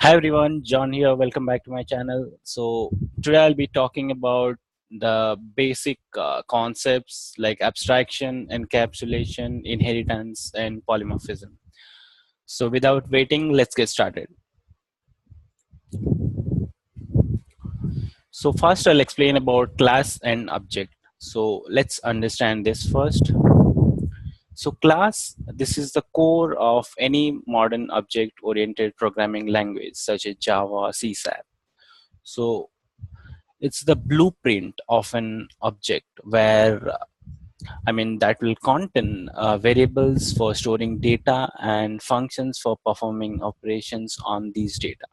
Hi everyone, John here. Welcome back to my channel. So today I'll be talking about the basic concepts like abstraction, encapsulation, inheritance, and polymorphism. So without waiting, let's get started. So first I'll explain about class and object. So let's understand this first. So class, this is the core of any modern object-oriented programming language such as Java, C#. So it's the blueprint of an object where that will contain variables for storing data and functions for performing operations on these data.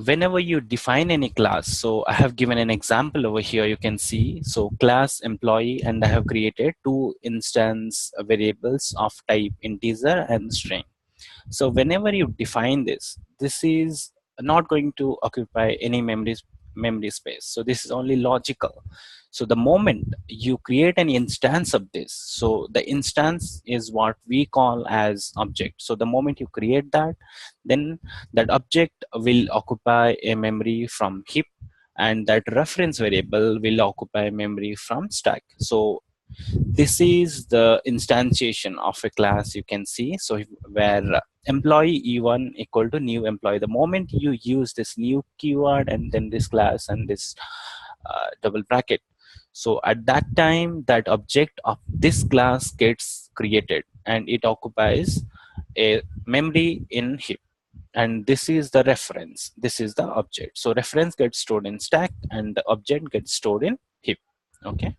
Whenever you define any class, so I have given an example over here, you can see. So class employee, and I have created two instance variables of type integer and string. So whenever you define this, this is not going to occupy any memory space. So this is only logical. So the moment you create an instance of this, so the instance is what we call as object. So the moment you create that, then that object will occupy a memory from heap, and that reference variable will occupy memory from stack. So this is the instantiation of a class, you can see. So where employee e1 equal to new employee, the moment you use this new keyword and then this class and this double bracket, so at that time that object of this class gets created and it occupies a memory in heap, and this is the reference, this is the object. So reference gets stored in stack and the object gets stored in heap. Okay,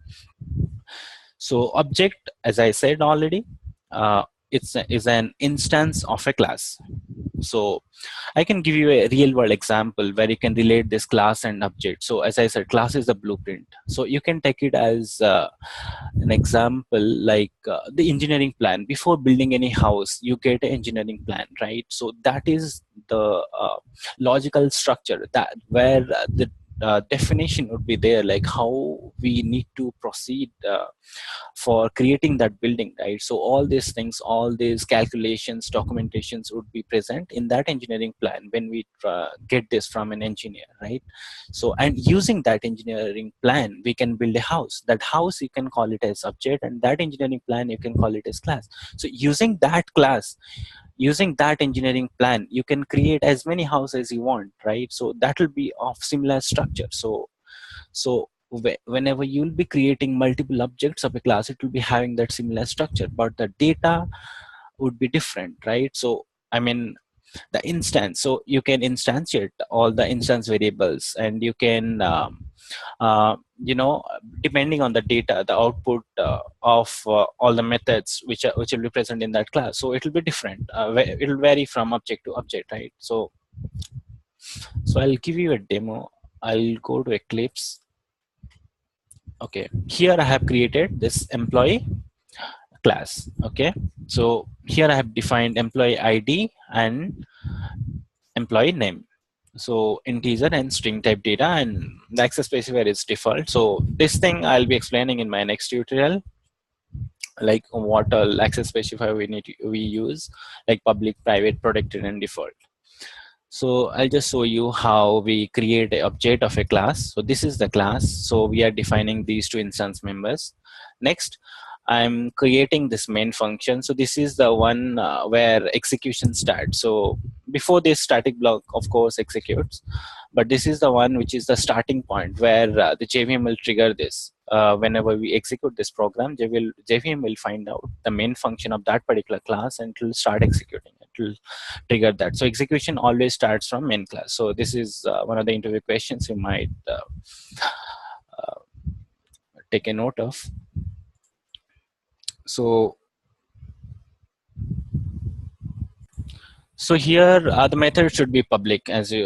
so object, as I said already, is an instance of a class. So I can give you a real world example where you can relate this class and object. So as I said, class is the blueprint. So you can take it as an example like the engineering plan. Before building any house, you get an engineering plan, right? So that is the logical structure that where the definition would be there, like how we need to proceed for creating that building, right? So all these things, all these calculations, documentations would be present in that engineering plan when we get this from an engineer, right? So and using that engineering plan, we can build a house. That house you can call it as object, and that engineering plan you can call it as class. So using that class, using that engineering plan, you can create as many houses as you want, right? So that will be of similar structure. So whenever you'll be creating multiple objects of a class, it will be having that similar structure, but the data would be different, right? So the instance, so you can instantiate all the instance variables, and you can you know, depending on the data, the output of all the methods which will be present in that class, so it will be different. It will vary from object to object, right? So I'll give you a demo. I'll go to Eclipse. Okay, here I have created this employee class. Okay, so here I have defined employee ID and employee name, so integer and string type data, and the access specifier is default. So this thing I'll be explaining in my next tutorial, like what all access specifier we use, like public, private, protected, and default. So I'll just show you how we create an object of a class. So this is the class. So we are defining these two instance members. Next, I'm creating this main function. So this is the one where execution starts. So before this static block, of course, executes, but this is the one which is the starting point where the JVM will trigger this. Whenever we execute this program, JVM will find out the main function of that particular class and it will start executing. It will trigger that. So execution always starts from main class. So this is one of the interview questions you might take a note of. So here the method should be public, as you,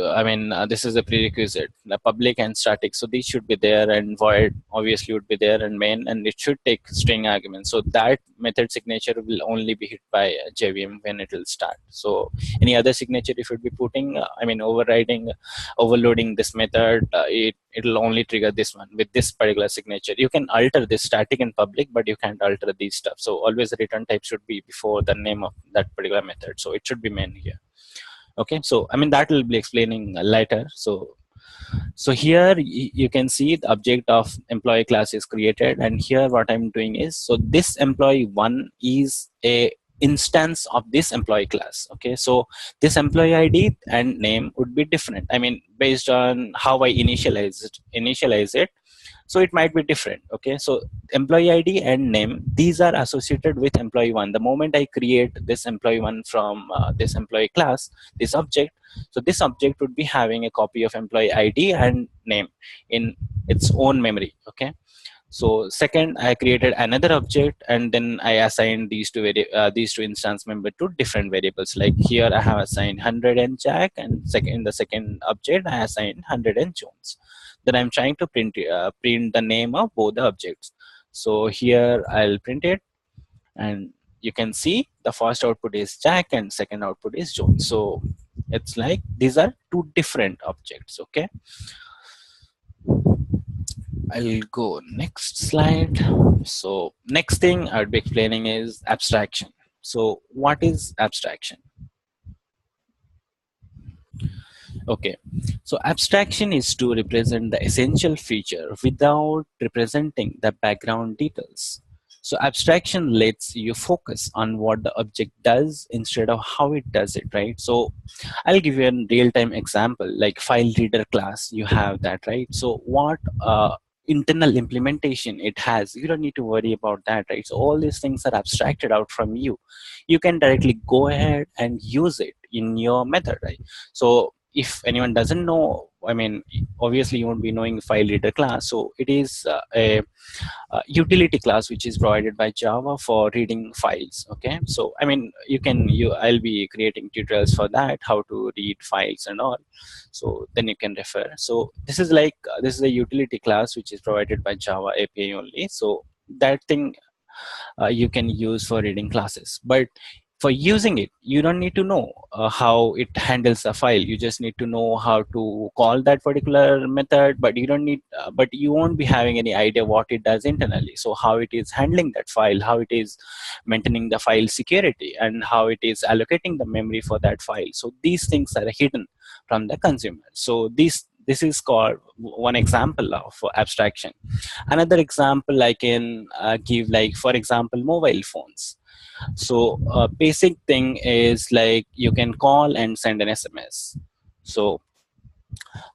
this is a prerequisite, the public and static. So these should be there, and void obviously would be there, and main, and it should take string arguments. So that method signature will only be hit by JVM when it will start. So any other signature if you'd be putting, overriding, overloading this method, it will only trigger this one with this particular signature. You can alter this static and public, but you can't alter these stuff. So always the return type should be before the name of that particular method. So it should be main here. Okay, so I mean that will be explaining later. So here you can see the object of employee class is created, and here what I'm doing is, so this employee one is a instance of this employee class. Okay, so this employee ID and name would be different. I mean, based on how I initialize it, so it might be different. Okay, so employee ID and name, these are associated with employee one. The moment I create this employee one from this employee class, this object, so this object would be having a copy of employee ID and name in its own memory. Okay, so second, I created another object, and then I assigned these two instance member to different variables. Like here, I have assigned 100 and Jack, and in the second object, I assigned 100 and Jones. Then I'm trying to print the name of both the objects. So here I'll print it, and you can see the first output is Jack and second output is Jones. So it's like these are two different objects. Okay. I'll go next slide. So next thing I would be explaining is abstraction. So what is abstraction? Okay, so abstraction is to represent the essential feature without representing the background details. So abstraction lets you focus on what the object does instead of how it does it, right? So I'll give you a real-time example, like file reader class, you have that, right? So what internal implementation it has, you don't need to worry about that, right? So all these things are abstracted out from you. You can directly go ahead and use it in your method, right? So if anyone doesn't know, I mean, obviously you won't be knowing file reader class. So it is a utility class which is provided by Java for reading files. Okay, so I mean, I'll be creating tutorials for that, how to read files and all. So then you can refer. So this is like this is a utility class which is provided by Java API only. So that thing you can use for reading classes, but for using it you don't need to know how it handles a file. You just need to know how to call that particular method, but you don't need but you won't be having any idea what it does internally. So how it is handling that file, how it is maintaining the file security, and how it is allocating the memory for that file. So these things are hidden from the consumer. So this is called one example of abstraction. Another example I can give, like for example, mobile phones. So basic thing is like you can call and send an SMS. So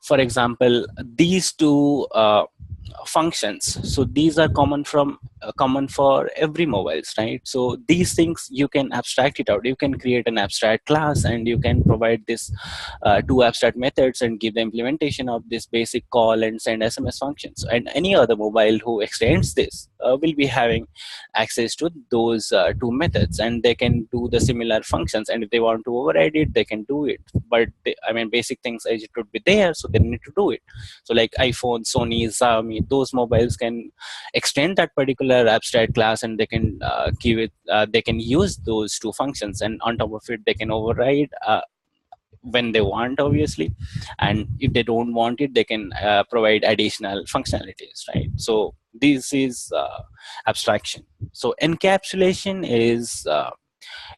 for example, these two functions, so these are common for every mobiles, right? So these things you can abstract it out. You can create an abstract class, and you can provide this two abstract methods and give the implementation of this basic call and send SMS functions, and any other mobile who extends this will be having access to those two methods, and they can do the similar functions, and if they want to override it they can do it. But I mean, basic things as it would be there, so they need to do it. So like iPhone, Sony, Xiaomi, those mobiles can extend that particular abstract class, and they can give it they can use those two functions, and on top of it they can override when they want, obviously, and if they don't want it they can provide additional functionalities, right? So this is abstraction. So encapsulation is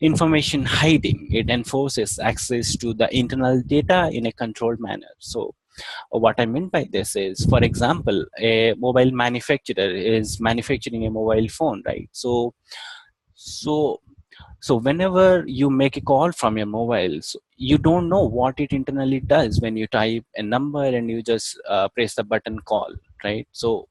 information hiding. It enforces access to the internal data in a controlled manner. So what I mean by this is, for example, a mobile manufacturer is manufacturing a mobile phone, right? So so whenever you make a call from your mobile, so you don't know what it internally does when you type a number and you just press the button call, right? So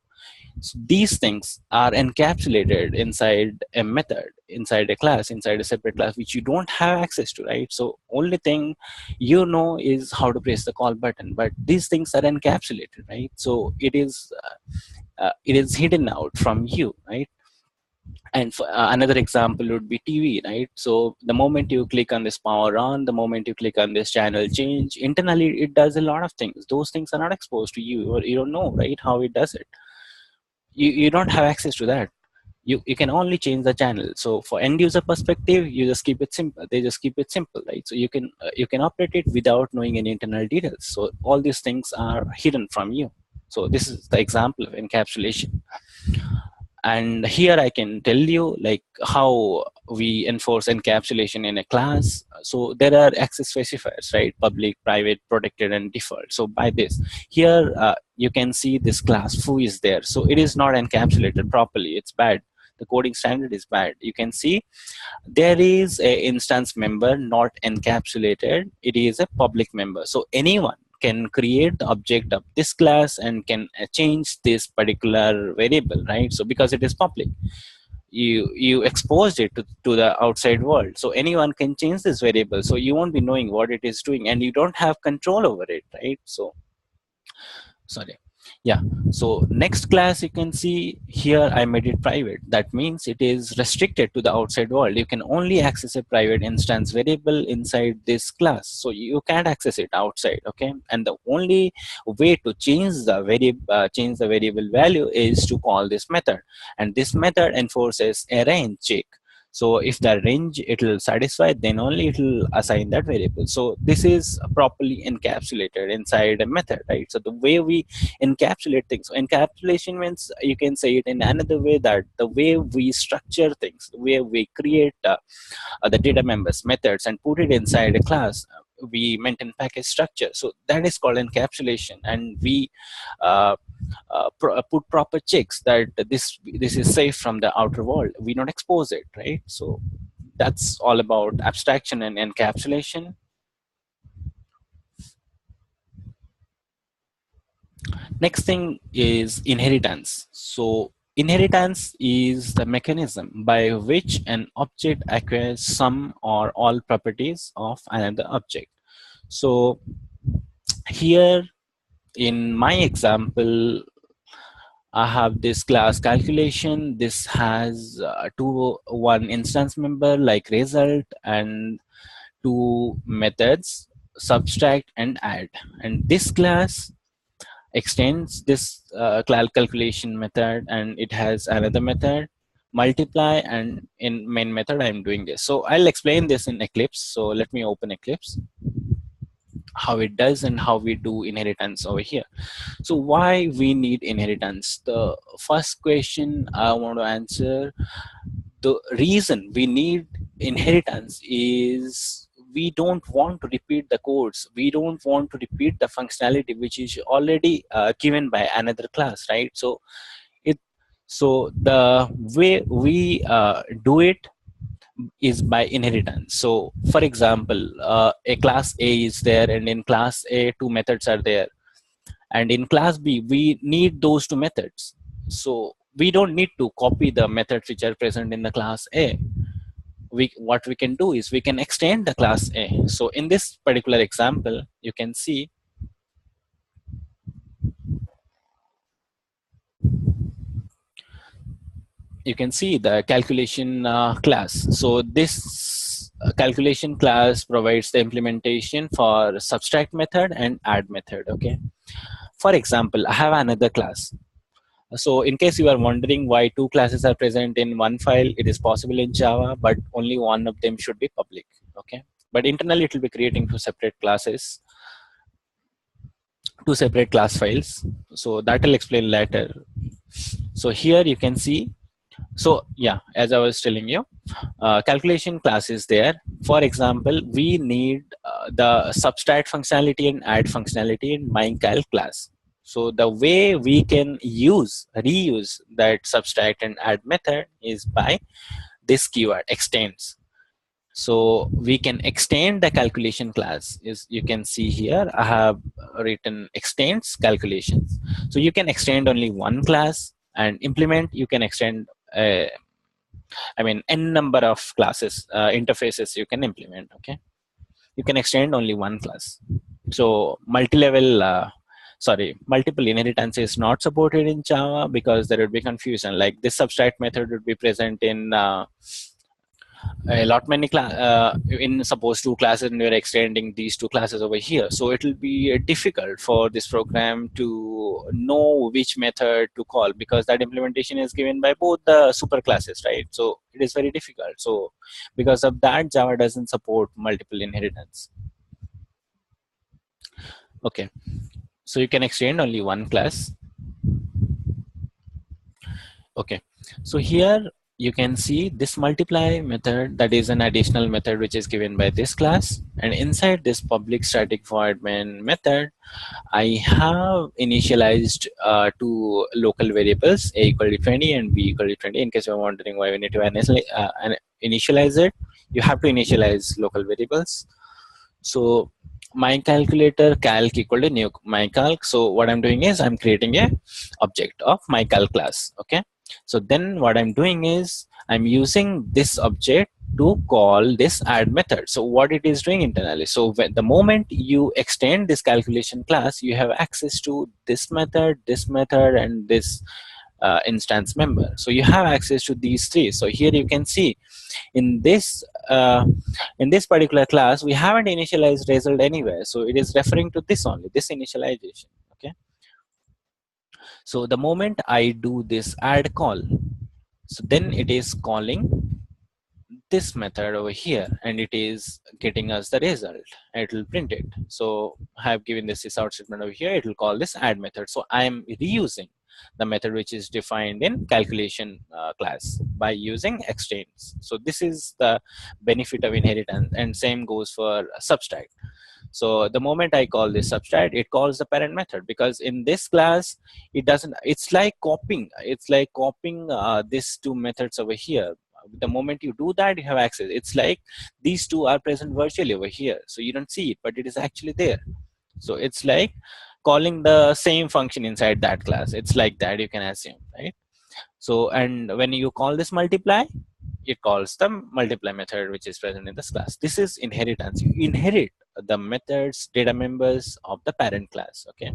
these things are encapsulated inside a method, inside a class, inside a separate class, which you don't have access to, right? So only thing you know is how to press the call button, but these things are encapsulated, right? So it is hidden out from you, right? And for, another example would be TV, right? So the moment you click on this power on, the moment you click on this channel change, internally it does a lot of things. Those things are not exposed to you, or you don't know, right, how it does it. You don't have access to that. You can only change the channel. So for end user perspective, you just keep it simple. They just keep it simple, right? So you can operate it without knowing any internal details. So all these things are hidden from you. So this is the example of encapsulation. And here I can tell you like how we enforce encapsulation in a class. So there are access specifiers, right? Public, private, protected, and default. So by this here you can see this class foo is there. So it is not encapsulated properly. It's bad. The coding standard is bad. You can see there is a instance member not encapsulated. It is a public member. So anyone can create the object of this class and can change this particular variable, right? So because it is public, you exposed it to the outside world, so anyone can change this variable, so you won't be knowing what it is doing and you don't have control over it, right? So sorry, yeah. So next class, you can see here I made it private. That means it is restricted to the outside world. You can only access a private instance variable inside this class, so you can't access it outside. Okay, and the only way to change the variable value is to call this method, and this method enforces a range check. So if the range it will satisfy, then only it will assign that variable. So this is properly encapsulated inside a method, right? So the way we encapsulate things. So encapsulation means, you can say it in another way, that the way we structure things, the way we create the data members, methods, and put it inside a class. We maintain package structure. So that is called encapsulation, and we uh, put proper checks that this is safe from the outer world. We don't expose it, right? So that's all about abstraction and encapsulation. Next thing is inheritance. So inheritance is the mechanism by which an object acquires some or all properties of another object. So here in my example, I have this class calculation. This has one instance member like result, and two methods, subtract and add. And this class extends this calculation method, and it has another method, multiply, and in main method I'm doing this. So I'll explain this in Eclipse. So let me open Eclipse, how it does and how we do inheritance over here. So why we need inheritance? The first question I want to answer, the reason we need inheritance is we don't want to repeat the codes. We don't want to repeat the functionality which is already given by another class, right? So it so the way we do it is by inheritance. So for example, a class A is there, and in class A two methods are there, and in class B we need those two methods. So we don't need to copy the methods which are present in the class A. What we can do is we can extend the class A. So in this particular example, you can see the calculation class. So this calculation class provides the implementation for subtract method and add method. Okay, for example, I have another class. So in case you are wondering why two classes are present in one file, it is possible in Java, but only one of them should be public. Okay, but internally it will be creating two separate classes, two separate class files. So that will explain later. So here you can see, so yeah, as I was telling you, calculation class is there. For example, we need the subtract functionality and add functionality in mycal class. So the way we can reuse that subtract and add method is by this keyword extends. So we can extend the calculation class. Is you can see here I have written extends calculations. So you can extend only one class, and implement you can extend I mean n number of classes, interfaces you can implement. Okay, you can extend only one class. So multi-level multiple inheritance is not supported in Java because there would be confusion. Like this subtract method would be present in a lot many in suppose two classes, and you're extending these two classes over here, so it will be difficult for this program to know which method to call, because that implementation is given by both the super classes, right? So it is very difficult. So because of that, Java doesn't support multiple inheritance. Okay, so you can extend only one class. Okay, So here you can see this multiply method, that is an additional method which is given by this class, and inside this public static void main method I have initialized two local variables, a equal to 20 and b equal to 20. In case you're wondering why we need to initialize it, you have to initialize local variables. So my calculator calc equal to new my calc. So what I'm doing is I'm creating a object of my calc class. Okay. So then what I'm doing is I'm using this object to call this add method. So what it is doing internally. So when the moment you extend this calculation class, you have access to this method, and this instance member. So you have access to these three. So here you can see in this particular class we haven't initialized result anywhere, so it is referring to this only, this initialization. Okay, so the moment I do this add call, so then it is calling this method over here and it is getting us the result. It will print it. So I have given this out statement over here, it will call this add method. So I am reusing the method which is defined in calculation class by using extends. So this is the benefit of inheritance, and same goes for subtract. So the moment I call this subtract, it calls the parent method, because in this class it doesn't, it's like copying, these two methods over here. The moment you do that, you have access. It's like these two are present virtually over here, so you don't see it, but it is actually there. So it's like calling the same function inside that class. It's like that, you can assume, right? So, and when you call this multiply, it calls the multiply method which is present in this class. This is inheritance. You inherit the methods, data members of the parent class. Okay,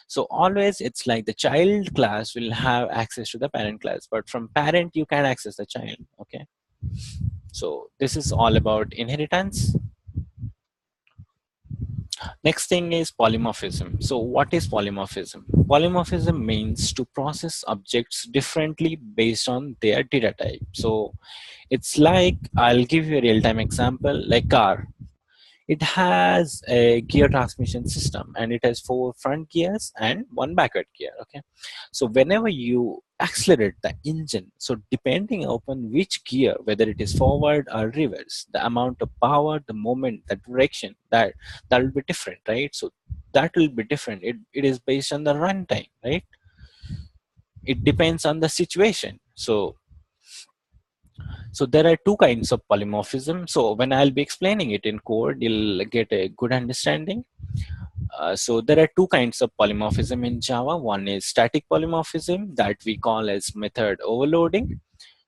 so always it's like the child class will have access to the parent class, but from parent you can access the child. Okay, so this is all about inheritance. Next thing is polymorphism. So what is polymorphism? Polymorphism means to process objects differently based on their data type. So it's like, I'll give you a real-time example, like car. It has a gear transmission system and it has 4 front gears and 1 backward gear. Okay, so whenever you accelerate the engine, so depending upon which gear, whether it is forward or reverse, the amount of power, the moment, the direction, that will be different, right? So that will be different. It is based on the runtime, right? It depends on the situation. So there are two kinds of polymorphism. So when I'll be explaining it in code, you'll get a good understanding. So there are two kinds of polymorphism in Java. One is static polymorphism that we call as method overloading.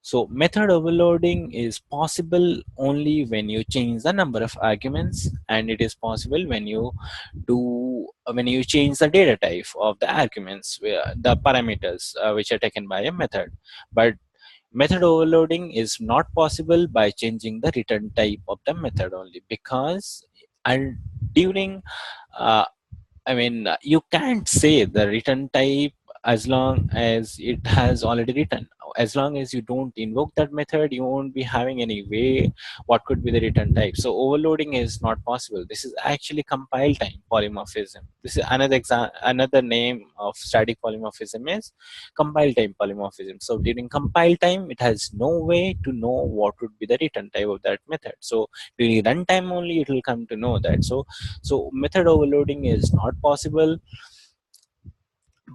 So method overloading is possible only when you change the number of arguments, and it is possible when you change the data type of the arguments, the parameters which are taken by a method. But method overloading is not possible by changing the return type of the method only, because and during you can't say the return type as long as it has already written. As long as you don't invoke that method, you won't be having any way what could be the return type. So overloading is not possible. This is actually compile time polymorphism. This is another name of static polymorphism is compile time polymorphism. So during compile time, it has no way to know what would be the return type of that method. So during runtime only, it will come to know that. So method overloading is not possible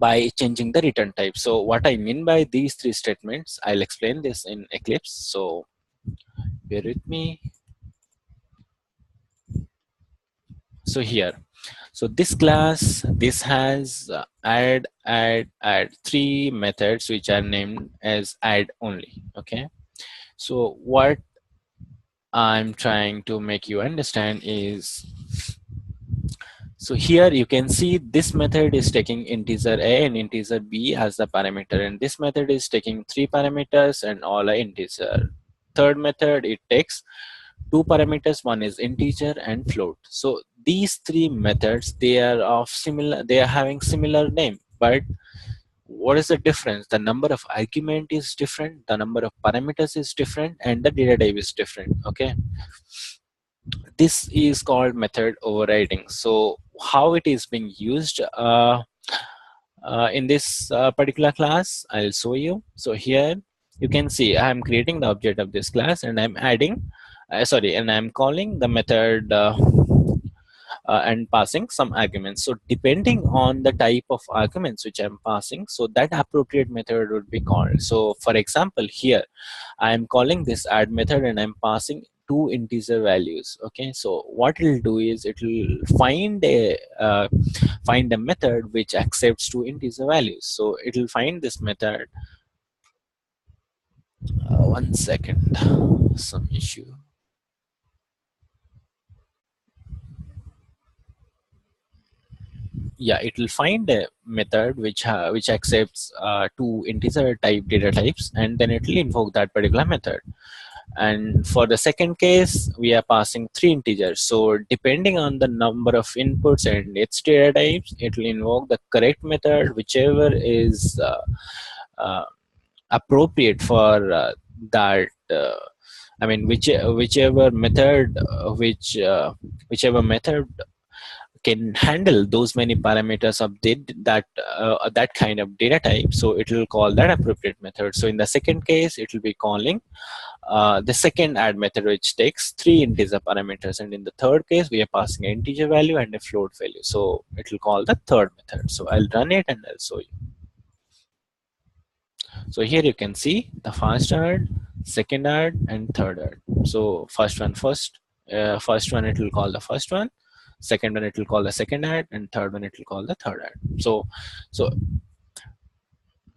by changing the return type. So what I mean by these three statements, I'll explain this in Eclipse. So bear with me. So here, so this class, this has add three methods which are named as add only. Okay. So what I'm trying to make you understand is, so here you can see this method is taking integer a and integer b as the parameter, and this method is taking 3 parameters and all are integer. Third method, it takes 2 parameters, one is integer and float. So these three methods, they are of similar, they are having similar name, but what is the difference? The number of argument is different, the number of parameters is different, and the data type is different. Okay, this is called method overriding. So how it is being used in this particular class, I'll show you. So here you can see I'm creating the object of this class, and I'm adding sorry, and I'm calling the method and passing some arguments. So depending on the type of arguments which I'm passing, so that appropriate method would be called. So for example, here I am calling this add method and I'm passing two integer values. Okay, so what it'll do is it'll find a method which accepts two integer values. So it'll find this method. One second, some issue. Yeah, it will find a method which accepts two integer type data types, and then it will invoke that particular method. And for the second case, we are passing three integers. So depending on the number of inputs and its data types, it will invoke the correct method, whichever is uh, appropriate for that. I mean, whichever method, whichever method can handle those many parameters of that kind of data type, so it will call that appropriate method. So in the second case, it will be calling the second add method, which takes three integer parameters, and in the third case we are passing an integer value and a float value, so it will call the third method. So I'll run it and I'll show you. So here you can see the first add, second add, and third add. So first one it will call the first one, second one it will call the second add, and third one it will call the third add. So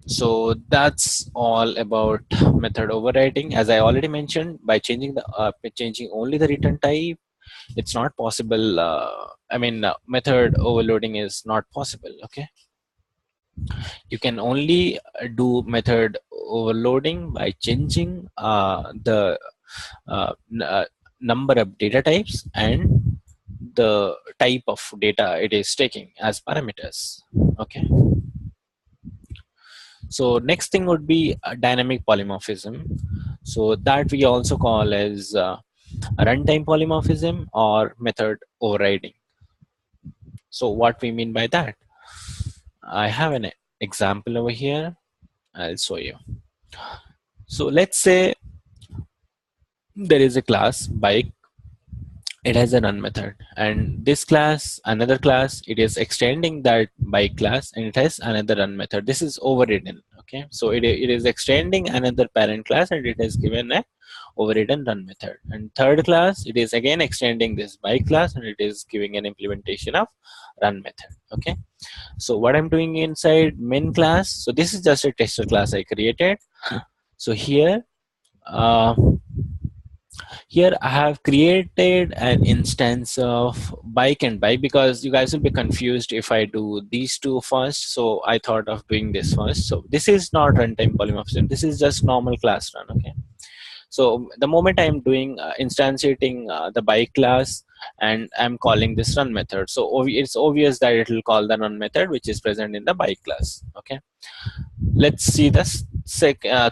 so that's all about method overriding. As I already mentioned, by changing only the return type, it's not possible. Method overloading is not possible. Okay, you can only do method overloading by changing the number of data types and the type of data it is taking as parameters. Okay, so next thing would be dynamic polymorphism. So that we also call as runtime polymorphism or method overriding. So what we mean by that, I have an example over here. I'll show you. So let's say there is a class bike. It has a run method, and this class, another class, it is extending that bike class, and it has another run method. This is overridden. Okay, so it is extending another parent class, and it has given a overridden run method. And third class, it is again extending this bike class, and it is giving an implementation of run method. Okay, so what I'm doing inside main class, so this is just a tester class I created. So uh, here I have created an instance of bike and bike, because you guys will be confused if I do these two first. So I thought of doing this first. So this is not runtime polymorphism. This is just normal class run. Okay. So the moment I'm doing instantiating the bike class, and I'm calling this run method, so it's obvious that it will call the run method which is present in the bike class. Okay. Let's see the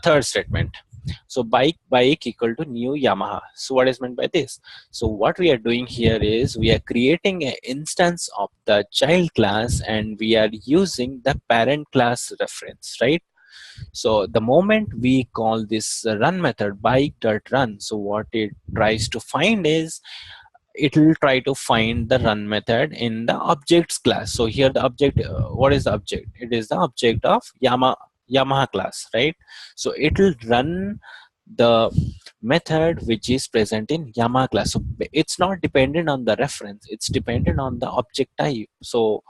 third statement. So bike equal to new Yamaha. So what is meant by this? So what we are doing here is we are creating an instance of the child class, and we are using the parent class reference, right? So the moment we call this run method bike.run, so what it tries to find is it will try to find the run method in the objects class. So here the object, what is the object? It is the object of Yamaha class, right? So it will run the method which is present in Yamaha class. So it's not dependent on the reference, it's dependent on the object type. So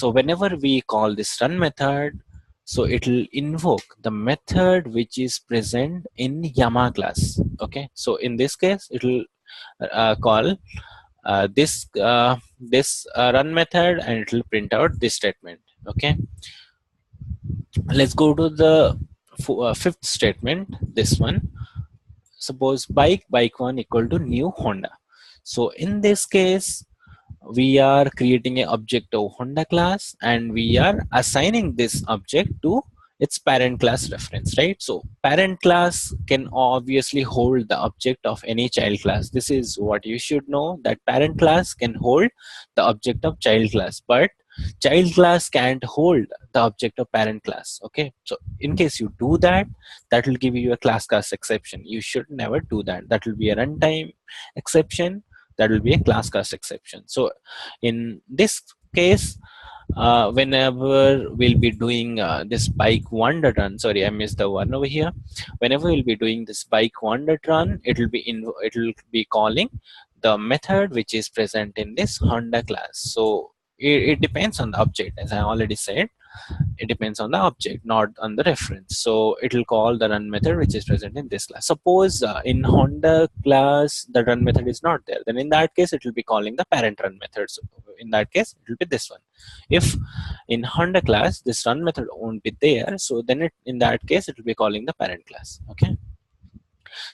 whenever we call this run method, so it will invoke the method which is present in Yamaha class. Okay, so in this case it will call this run method, and it will print out this statement. Okay, let's go to the fifth statement, this one. Suppose bike one equal to new Honda. So in this case, we are creating an object of Honda class, and we are assigning this object to its parent class reference, right? So parent class can obviously hold the object of any child class. This is what you should know, that parent class can hold the object of child class, but child class can't hold the object of parent class. Okay, so in case you do that, that will give you a class exception. You should never do that. That will be a runtime exception. That will be a class exception. So in this case, whenever we'll be doing this bike one dot run, sorry, I missed the one over here. Whenever we'll be doing this bike one dot run, it will be calling the method which is present in this Honda class. So it depends on the object, as I already said. It depends on the object, not on the reference. So it will call the run method which is present in this class. Suppose in Honda class the run method is not there, then in that case it will be calling the parent run method. So in that case it will be this one. If in Honda class this run method won't be there, so then in that case it will be calling the parent class. Okay,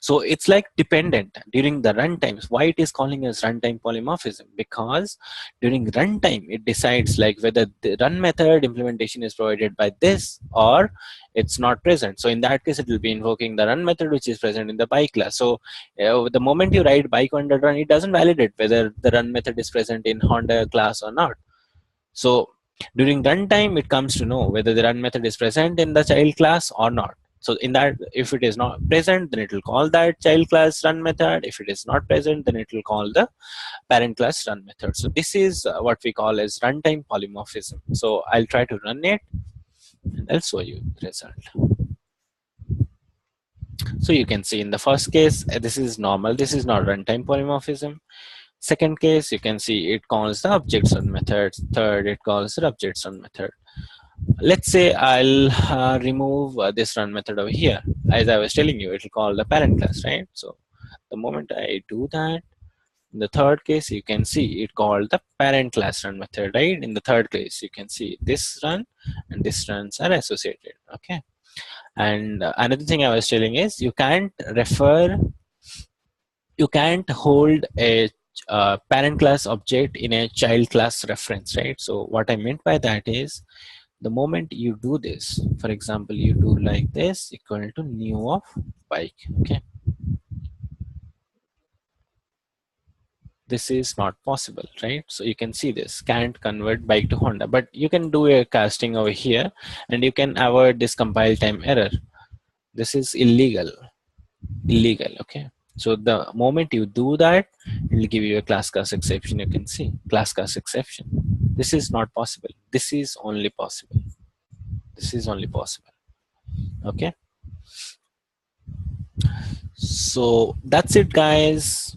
so it's like dependent during the runtimes. Why it is calling as runtime polymorphism? Because during runtime it decides like whether the run method implementation is provided by this or it's not present. So in that case it will be invoking the run method which is present in the bike class. So the moment you write bike under run, it doesn't validate whether the run method is present in Honda class or not. So during runtime, it comes to know whether the run method is present in the child class or not. So in that, if it is not present, then it will call that child class run method. If it is not present, then it will call the parent class run method. So this is what we call as runtime polymorphism. So I'll try to run it and I'll show you the result. So you can see in the first case, this is normal. This is not runtime polymorphism. Second case, you can see it calls the objects run method. Third, it calls the objects run method. Let's say I'll remove this run method over here. As I was telling you, it will call the parent class, right? So the moment I do that, in the third case, you can see it called the parent class run method, right? In the third case, you can see this run and this runs are associated. Okay. And another thing I was telling is you can't hold a parent class object in a child class reference, right? So what I meant by that is the moment you do this, for example, you do like this equal to new of bike. Okay, this is not possible, right? So you can see this can't convert bike to Honda, but you can do a casting over here and you can avoid this compile time error. This is illegal. Okay, so the moment you do that, it will give you a class exception. You can see class exception. This is not possible. This is only possible. This is only possible. Okay, so that's it, guys.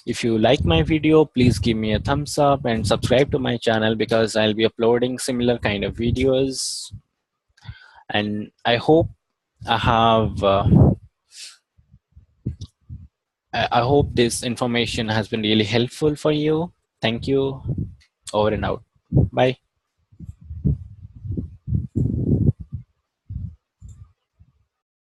If you like my video, please give me a thumbs up and subscribe to my channel because I'll be uploading similar kind of videos. And I hope I have I hope this information has been really helpful for you. Thank you. Over and out. Bye.